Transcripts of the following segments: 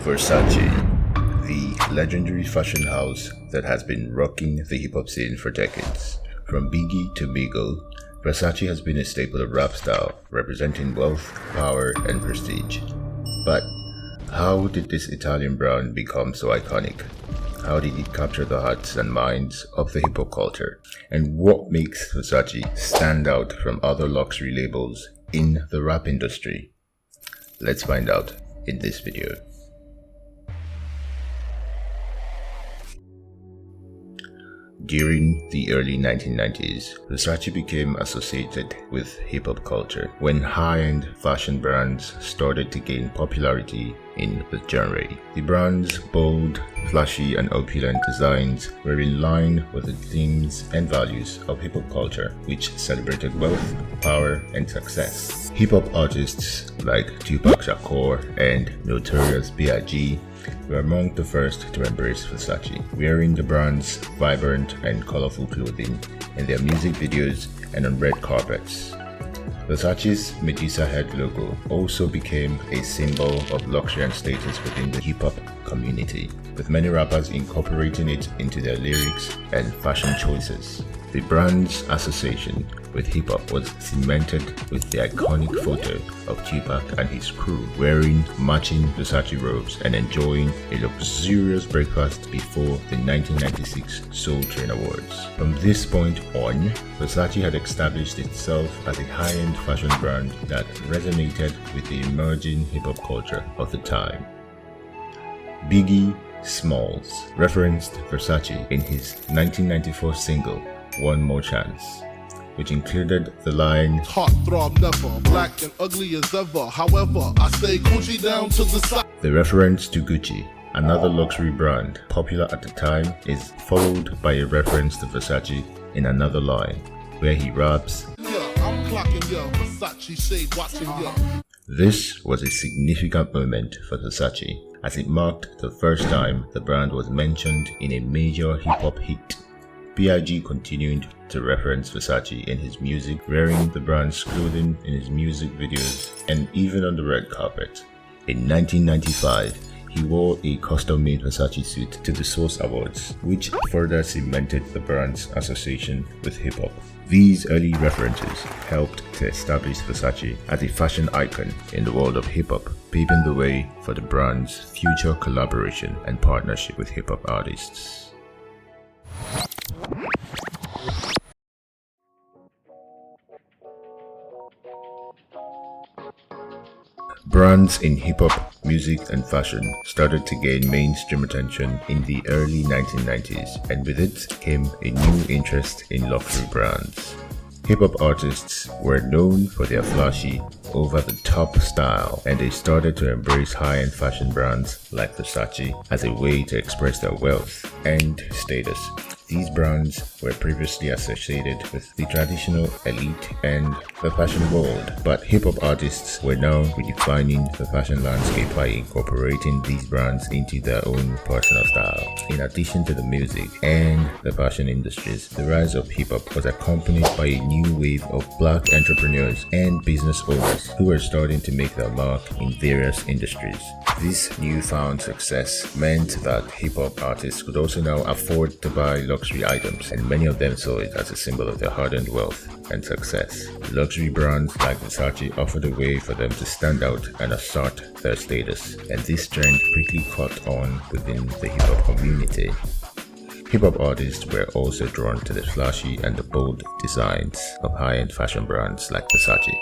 Versace, the legendary fashion house that has been rocking the hip-hop scene for decades. From Biggie to Migos, Versace has been a staple of rap style, representing wealth, power, and prestige. But how did this Italian brand become so iconic? How did it capture the hearts and minds of the hip-hop culture? And what makes Versace stand out from other luxury labels in the rap industry? Let's find out in this video. During the early 1990s, Versace became associated with hip-hop culture when high-end fashion brands started to gain popularity in the genre. The brand's bold, flashy, and opulent designs were in line with the themes and values of hip-hop culture, which celebrated wealth, power, and success. Hip-hop artists like Tupac Shakur and Notorious B.I.G. were among the first to embrace Versace, wearing the brand's vibrant and colorful clothing in their music videos and on red carpets. Versace's Medusa head logo also became a symbol of luxury and status within the hip-hop community, with many rappers incorporating it into their lyrics and fashion choices. The brand's association with hip-hop was cemented with the iconic photo of Tupac and his crew wearing matching Versace robes and enjoying a luxurious breakfast before the 1996 Soul Train Awards. From this point on, Versace had established itself as a high-end fashion brand that resonated with the emerging hip-hop culture of the time. Biggie Smalls referenced Versace in his 1994 single One More Chance, which included the line, "Heartthrob never, black and ugly as ever. However, I stay Gucci down to the side." The reference to Gucci, another luxury brand popular at the time, is followed by a reference to Versace in another line, where he raps, "Yeah, I'm clocking ya, Versace shade watching ya." This was a significant moment for Versace, as it marked the first time the brand was mentioned in a major hip-hop hit. B.I.G. continued to reference Versace in his music, wearing the brand's clothing in his music videos and even on the red carpet. In 1995, he wore a custom-made Versace suit to the Source Awards, which further cemented the brand's association with hip-hop. These early references helped to establish Versace as a fashion icon in the world of hip-hop, paving the way for the brand's future collaboration and partnership with hip-hop artists. Brands in hip-hop, music, and fashion started to gain mainstream attention in the early 1990s, and with it came a new interest in luxury brands. Hip-hop artists were known for their flashy, over-the-top style, and they started to embrace high-end fashion brands like Versace as a way to express their wealth and status. These brands were previously associated with the traditional elite and the fashion world, but hip-hop artists were now redefining the fashion landscape by incorporating these brands into their own personal style. In addition to the music and the fashion industries, the rise of hip-hop was accompanied by a new wave of black entrepreneurs and business owners who were starting to make their mark in various industries. This newfound success meant that hip-hop artists could also now afford to buy luxury items, and many of them saw it as a symbol of their hard-earned wealth and success. Luxury brands like Versace offered a way for them to stand out and assert their status, and this trend quickly caught on within the hip-hop community. Hip-hop artists were also drawn to the flashy and the bold designs of high-end fashion brands like Versace,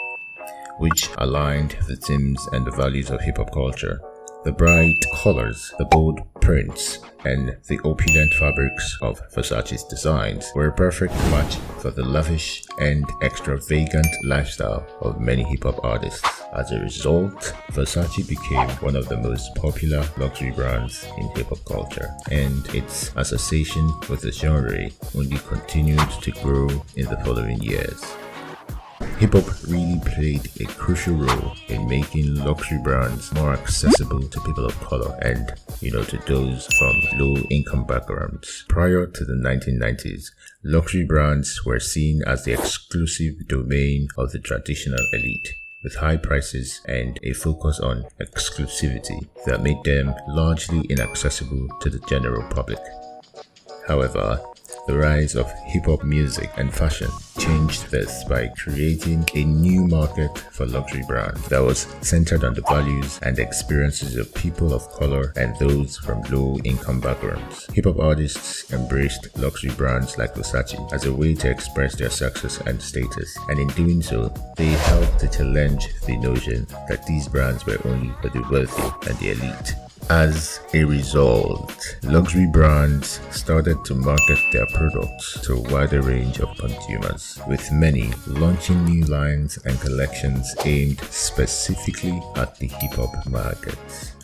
which aligned the themes and the values of hip-hop culture. The bright colors, the bold prints, and the opulent fabrics of Versace's designs were a perfect match for the lavish and extravagant lifestyle of many hip-hop artists. As a result, Versace became one of the most popular luxury brands in hip-hop culture, and its association with the genre only continued to grow in the following years. Hip-hop really played a crucial role in making luxury brands more accessible to people of color and, to those from low-income backgrounds. Prior to the 1990s, luxury brands were seen as the exclusive domain of the traditional elite, with high prices and a focus on exclusivity that made them largely inaccessible to the general public. However, the rise of hip-hop music and fashion changed this by creating a new market for luxury brands that was centered on the values and experiences of people of color and those from low-income backgrounds. Hip-hop artists embraced luxury brands like Versace as a way to express their success and status, and in doing so, they helped to challenge the notion that these brands were only for the wealthy and the elite. As a result, luxury brands started to market their products to a wider range of consumers, with many launching new lines and collections aimed specifically at the hip-hop markets.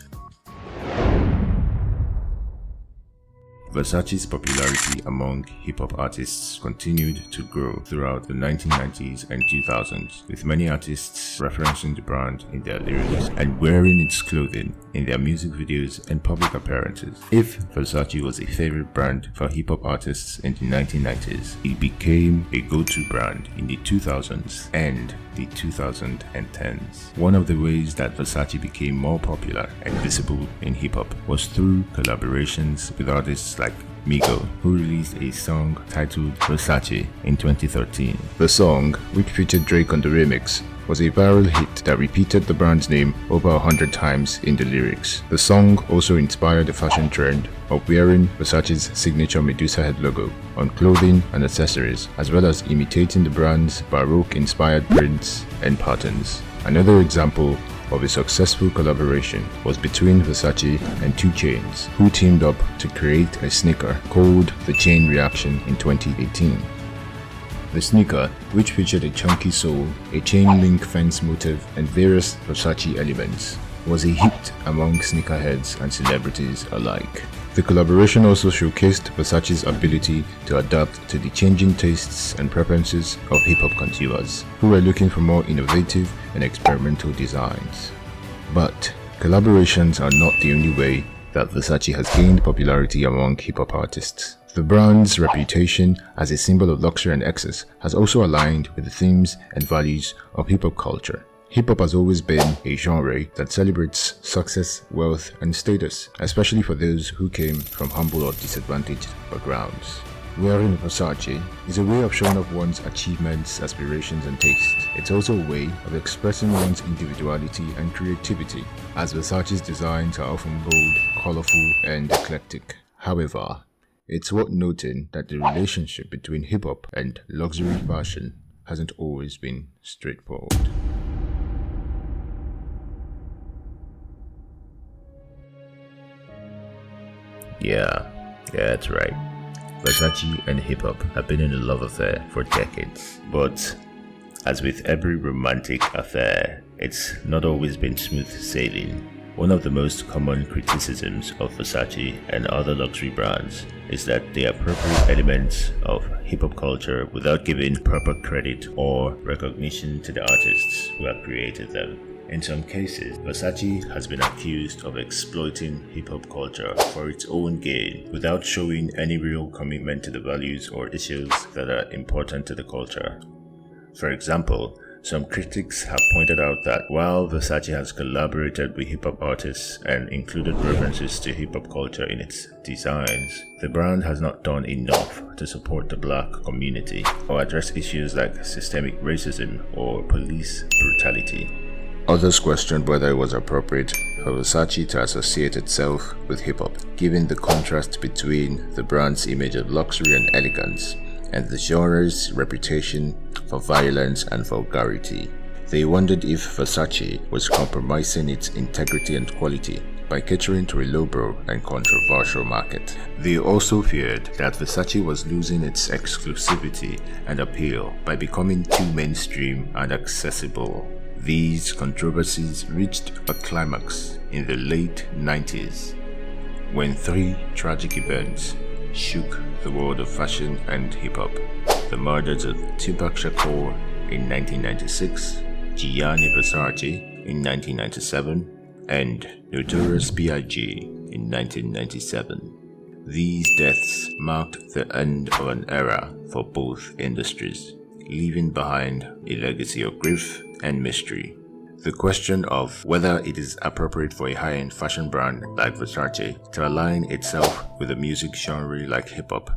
Versace's popularity among hip-hop artists continued to grow throughout the 1990s and 2000s, with many artists referencing the brand in their lyrics and wearing its clothing in their music videos and public appearances. If Versace was a favorite brand for hip-hop artists in the 1990s, it became a go-to brand in the 2000s and the 2010s. One of the ways that Versace became more popular and visible in hip-hop was through collaborations with artists like Migos, who released a song titled Versace in 2013. The song, which featured Drake on the remix, was a viral hit that repeated the brand's name over 100 times in the lyrics. The song also inspired the fashion trend of wearing Versace's signature Medusa head logo on clothing and accessories, as well as imitating the brand's Baroque-inspired prints and patterns. Another example of a successful collaboration was between Versace and 2 Chainz, who teamed up to create a sneaker called the Chain Reaction in 2018. The sneaker, which featured a chunky sole, a chain link fence motif, and various Versace elements, was a hit among sneakerheads and celebrities alike. The collaboration also showcased Versace's ability to adapt to the changing tastes and preferences of hip-hop consumers, who were looking for more innovative and experimental designs. But collaborations are not the only way that Versace has gained popularity among hip-hop artists. The brand's reputation as a symbol of luxury and excess has also aligned with the themes and values of hip-hop culture. Hip-hop has always been a genre that celebrates success, wealth, and status, especially for those who came from humble or disadvantaged backgrounds. Wearing Versace is a way of showing off one's achievements, aspirations, and tastes. It's also a way of expressing one's individuality and creativity, as Versace's designs are often bold, colorful, and eclectic. However, it's worth noting that the relationship between hip-hop and luxury fashion hasn't always been straightforward. Yeah, that's right. Versace and hip-hop have been in a love affair for decades. But as with every romantic affair, it's not always been smooth sailing. One of the most common criticisms of Versace and other luxury brands is that they appropriate elements of hip-hop culture without giving proper credit or recognition to the artists who have created them. In some cases, Versace has been accused of exploiting hip-hop culture for its own gain without showing any real commitment to the values or issues that are important to the culture. For example, some critics have pointed out that while Versace has collaborated with hip-hop artists and included references to hip-hop culture in its designs, the brand has not done enough to support the black community or address issues like systemic racism or police brutality. Others questioned whether it was appropriate for Versace to associate itself with hip-hop, given the contrast between the brand's image of luxury and elegance and the genre's reputation for violence and vulgarity. They wondered if Versace was compromising its integrity and quality by catering to a lowbrow and controversial market. They also feared that Versace was losing its exclusivity and appeal by becoming too mainstream and accessible. These controversies reached a climax in the late 90s when 3 tragic events shook the world of fashion and hip-hop. The murders of Tupac Shakur in 1996, Gianni Versace in 1997, and Notorious B.I.G. in 1997. These deaths marked the end of an era for both industries, leaving behind a legacy of grief and mystery. the question of whether it is appropriate for a high-end fashion brand like Versace to align itself with a music genre like hip-hop,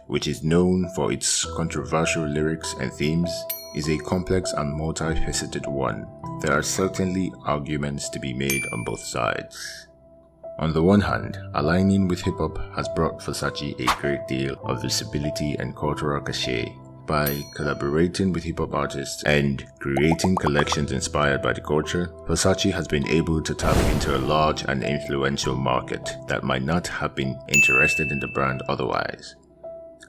which is known for its controversial lyrics and themes, is a complex and multifaceted one. There are certainly arguments to be made on both sides. On the one hand, aligning with hip-hop has brought Versace a great deal of visibility and cultural cachet. By collaborating with hip-hop artists and creating collections inspired by the culture, Versace has been able to tap into a large and influential market that might not have been interested in the brand otherwise.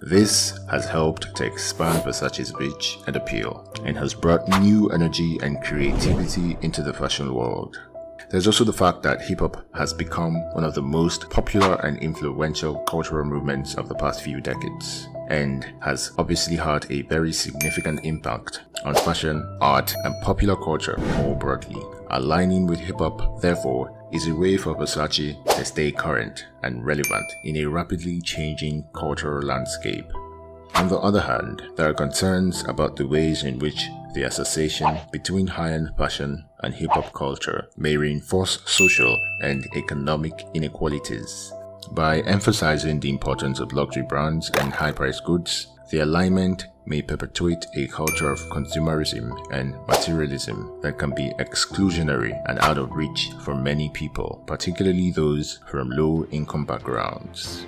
This has helped to expand Versace's reach and appeal, and has brought new energy and creativity into the fashion world. There's also the fact that hip-hop has become one of the most popular and influential cultural movements of the past few decades, and has obviously had a very significant impact on fashion, art, and popular culture more broadly. Aligning with hip-hop, therefore, is a way for Versace to stay current and relevant in a rapidly changing cultural landscape. On the other hand, there are concerns about the ways in which the association between high-end fashion and hip-hop culture may reinforce social and economic inequalities. By emphasizing the importance of luxury brands and high-priced goods, the alignment may perpetuate a culture of consumerism and materialism that can be exclusionary and out of reach for many people, particularly those from low-income backgrounds.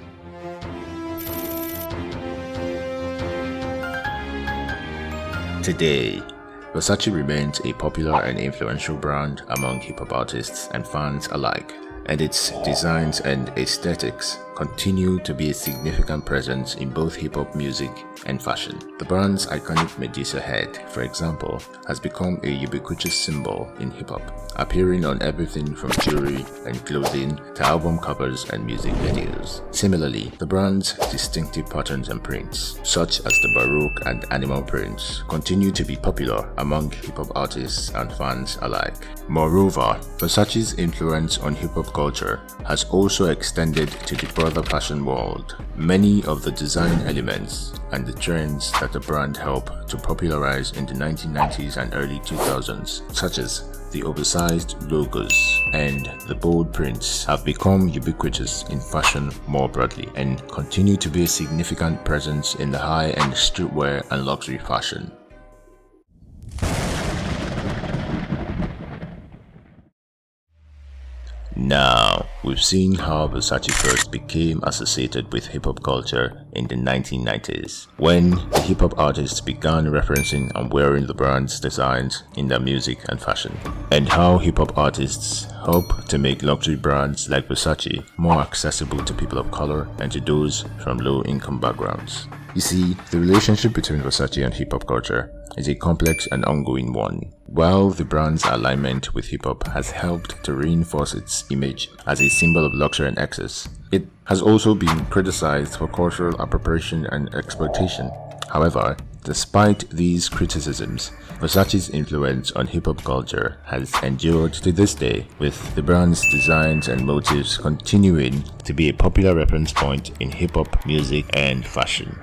Today, Versace remains a popular and influential brand among hip-hop artists and fans alike, and its designs and aesthetics continue to be a significant presence in both hip-hop music and fashion. The brand's iconic Medusa head, for example, has become a ubiquitous symbol in hip-hop, appearing on everything from jewelry and clothing to album covers and music videos. Similarly, the brand's distinctive patterns and prints, such as the Baroque and animal prints, continue to be popular among hip-hop artists and fans alike. Moreover, Versace's influence on hip-hop culture has also extended to the broader fashion world. Many of the design elements and the trends that the brand helped to popularize in the 1990s and early 2000s, such as the oversized logos and the bold prints, have become ubiquitous in fashion more broadly and continue to be a significant presence in the high-end streetwear and luxury fashion. Now, we've seen how Versace first became associated with hip-hop culture in the 1990s, when the hip-hop artists began referencing and wearing the brand's designs in their music and fashion, and how hip-hop artists help to make luxury brands like Versace more accessible to people of color and to those from low-income backgrounds. You see, the relationship between Versace and hip-hop culture is a complex and ongoing one. While the brand's alignment with hip-hop has helped to reinforce its image as a symbol of luxury and excess, it has also been criticized for cultural appropriation and exploitation. However, despite these criticisms, Versace's influence on hip-hop culture has endured to this day, with the brand's designs and motifs continuing to be a popular reference point in hip-hop music and fashion.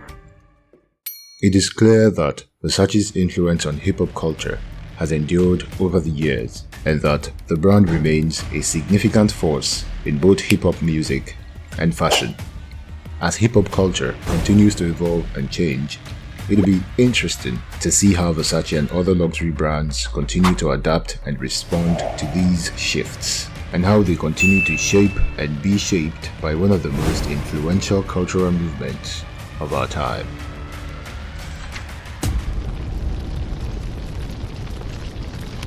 It is clear that Versace's influence on hip-hop culture has endured over the years, and that the brand remains a significant force in both hip-hop music and fashion. As hip-hop culture continues to evolve and change, it'll be interesting to see how Versace and other luxury brands continue to adapt and respond to these shifts, and how they continue to shape and be shaped by one of the most influential cultural movements of our time.